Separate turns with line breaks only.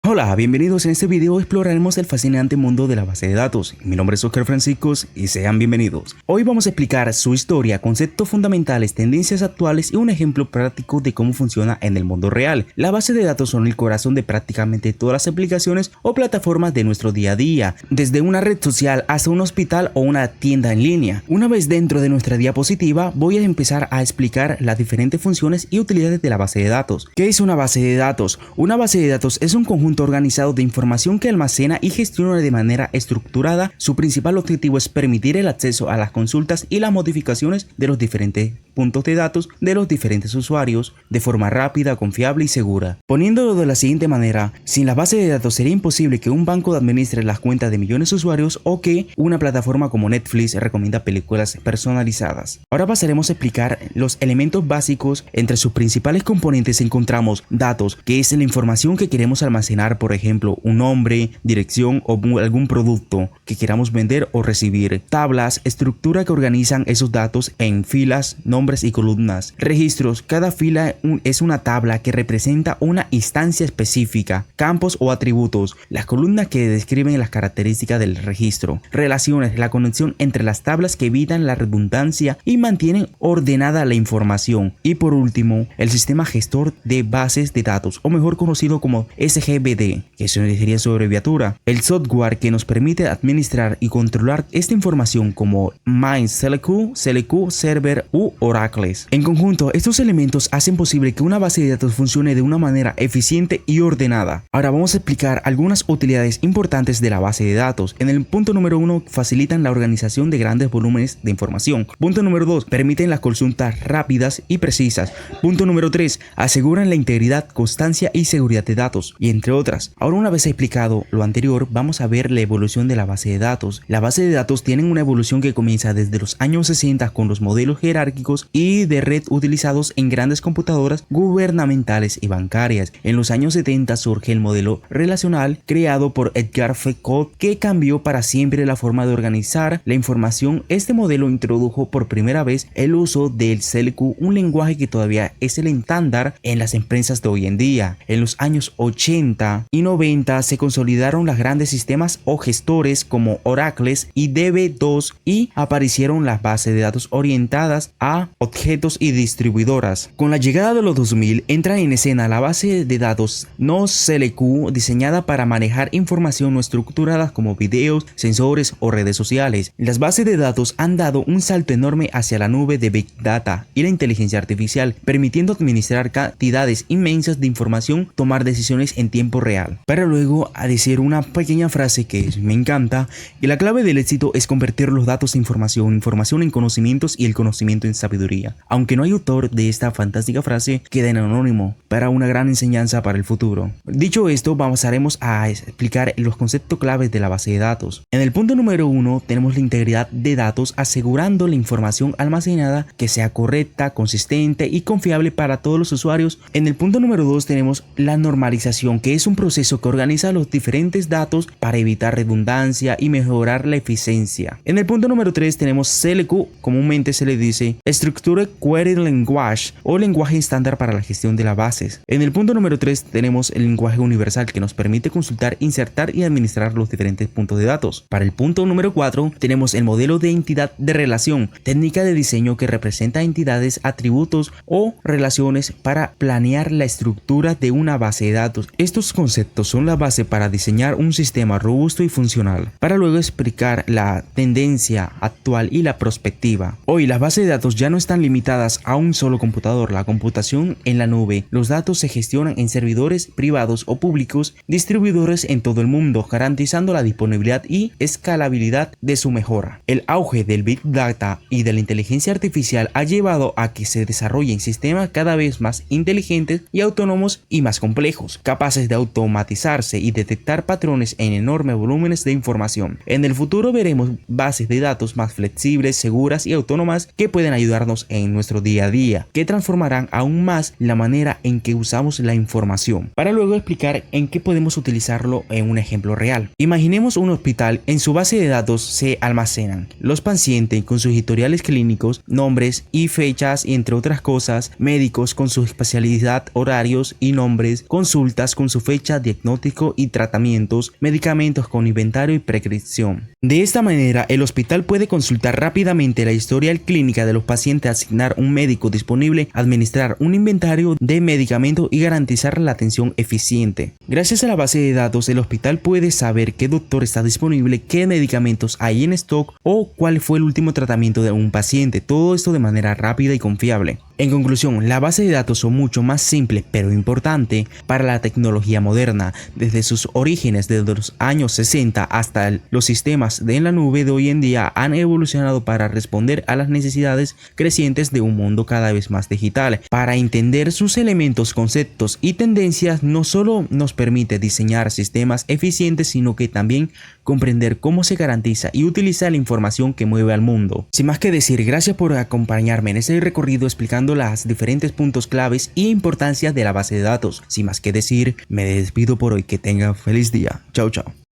Hola, bienvenidos. En este video exploraremos el fascinante mundo de la base de datos. Mi nombre es Oscar Franciscos y sean bienvenidos. Hoy vamos a explicar su historia, conceptos fundamentales, tendencias actuales y un ejemplo práctico de cómo funciona en el mundo real. La base de datos son el corazón de prácticamente todas las aplicaciones o plataformas de nuestro día a día, desde una red social hasta un hospital o una tienda en línea. Una vez dentro de nuestra diapositiva, voy a empezar a explicar las diferentes funciones y utilidades de la base de datos. ¿Qué es una base de datos? Una base de datos es un conjunto organizado de información que almacena y gestiona de manera estructurada. Su principal objetivo es permitir el acceso a las consultas y las modificaciones de los diferentes puntos de datos de los diferentes usuarios de forma rápida, confiable y segura. Poniéndolo de la siguiente manera, sin la base de datos sería imposible que un banco administre las cuentas de millones de usuarios o que una plataforma como Netflix recomienda películas personalizadas. Ahora pasaremos a explicar los elementos básicos. Entre sus principales componentes encontramos datos, que es la información que queremos almacenar, por ejemplo, un nombre, dirección o algún producto que queramos vender o recibir. Tablas, estructura que organizan esos datos en filas, nombres y columnas. Registros, cada fila es una tabla que representa una instancia específica. Campos o atributos, las columnas que describen las características del registro. Relaciones, la conexión entre las tablas que evitan la redundancia y mantienen ordenada la información. Y por último, el sistema gestor de bases de datos, o mejor conocido como SGBD, que sería su abreviatura. El software que nos permite administrar y controlar esta información como MySQL, CLQ, Server u Oracles. En conjunto, estos elementos hacen posible que una base de datos funcione de una manera eficiente y ordenada. Ahora vamos a explicar algunas utilidades importantes de la base de datos. En el punto número 1, facilitan la organización de grandes volúmenes de información. Punto número 2, permiten las consultas rápidas y precisas. Punto número 3, aseguran la integridad, constancia y seguridad de datos, y entre otras. Ahora, una vez explicado lo anterior, vamos a ver la evolución de la base de datos. La base de datos tienen una evolución que comienza desde los años 60 con los modelos jerárquicos y de red utilizados en grandes computadoras gubernamentales y bancarias. En los años 70 surge el modelo relacional creado por Edgar Foucault, que cambió para siempre la forma de organizar la información. Este modelo introdujo por primera vez el uso del CLQ, un lenguaje que todavía es el estándar en las empresas de hoy en día. En los años 80 y 90 se consolidaron los grandes sistemas o gestores como Oracles y DB2 y aparecieron las bases de datos orientadas a objetos y distribuidoras. Con la llegada de los 2000 entra en escena la base de datos NoSQL, diseñada para manejar información no estructurada como videos, sensores o redes sociales. Las bases de datos han dado un salto enorme hacia la nube de Big Data y la inteligencia artificial, permitiendo administrar cantidades inmensas de información, tomar decisiones en tiempo real. Para luego a decir una pequeña frase que me encanta, que la clave del éxito es convertir los datos en información en conocimientos y el conocimiento en sabiduría. Aunque no hay autor de esta fantástica frase, queda en anónimo para una gran enseñanza para el futuro. Dicho esto, pasaremos a explicar los conceptos claves de la base de datos. En el punto número 1 tenemos la integridad de datos, asegurando la información almacenada que sea correcta, consistente y confiable para todos los usuarios. En el punto número 2 tenemos la normalización, que es un proceso que organiza los diferentes datos para evitar redundancia y mejorar la eficiencia. En el punto número 3 tenemos CLQ, comúnmente se le dice Structured Query Language o lenguaje estándar para la gestión de las bases. En el punto número 3 tenemos el lenguaje universal, que nos permite consultar, insertar y administrar los diferentes puntos de datos. Para el punto número 4 tenemos el modelo de entidad de relación, técnica de diseño que representa entidades, atributos o relaciones para planear la estructura de una base de datos. Estos conceptos son la base para diseñar un sistema robusto y funcional. Para luego explicar la tendencia actual y la perspectiva. Hoy las bases de datos ya no están limitadas a un solo computador. La computación en la nube, los datos se gestionan en servidores privados o públicos, distribuidores en todo el mundo, garantizando la disponibilidad y escalabilidad de su mejora. El auge del Big Data y de la inteligencia artificial ha llevado a que se desarrollen sistemas cada vez más inteligentes y autónomos y más complejos, capaces de automatizarse y detectar patrones en enormes volúmenes de información. En el futuro veremos bases de datos más flexibles, seguras y autónomas que pueden ayudarnos en nuestro día a día, que transformarán aún más la manera en que usamos la información, para luego explicar en qué podemos utilizarlo en un ejemplo real. Imaginemos un hospital. En su base de datos se almacenan los pacientes con sus historiales clínicos, nombres y fechas, y entre otras cosas, médicos con su especialidad, horarios y nombres, consultas con su fecha sospecha, diagnóstico y tratamientos, medicamentos con inventario y prescripción. De esta manera, el hospital puede consultar rápidamente la historial clínica de los pacientes, asignar un médico disponible, administrar un inventario de medicamentos y garantizar la atención eficiente. Gracias a la base de datos, el hospital puede saber qué doctor está disponible, qué medicamentos hay en stock o cuál fue el último tratamiento de un paciente. Todo esto de manera rápida y confiable. En conclusión, la base de datos son mucho más simples pero importante para la tecnología moderna. Desde sus orígenes desde los años 60 hasta los sistemas de la nube de hoy en día han evolucionado para responder a las necesidades crecientes de un mundo cada vez más digital. Para entender sus elementos, conceptos y tendencias no solo nos permite diseñar sistemas eficientes, sino que también comprender cómo se garantiza y utiliza la información que mueve al mundo. Sin más que decir, gracias por acompañarme en este recorrido explicando las diferentes puntos claves y importancia de la base de datos. Sin más que decir, me despido por hoy. Que tengan feliz día. Chao, chao.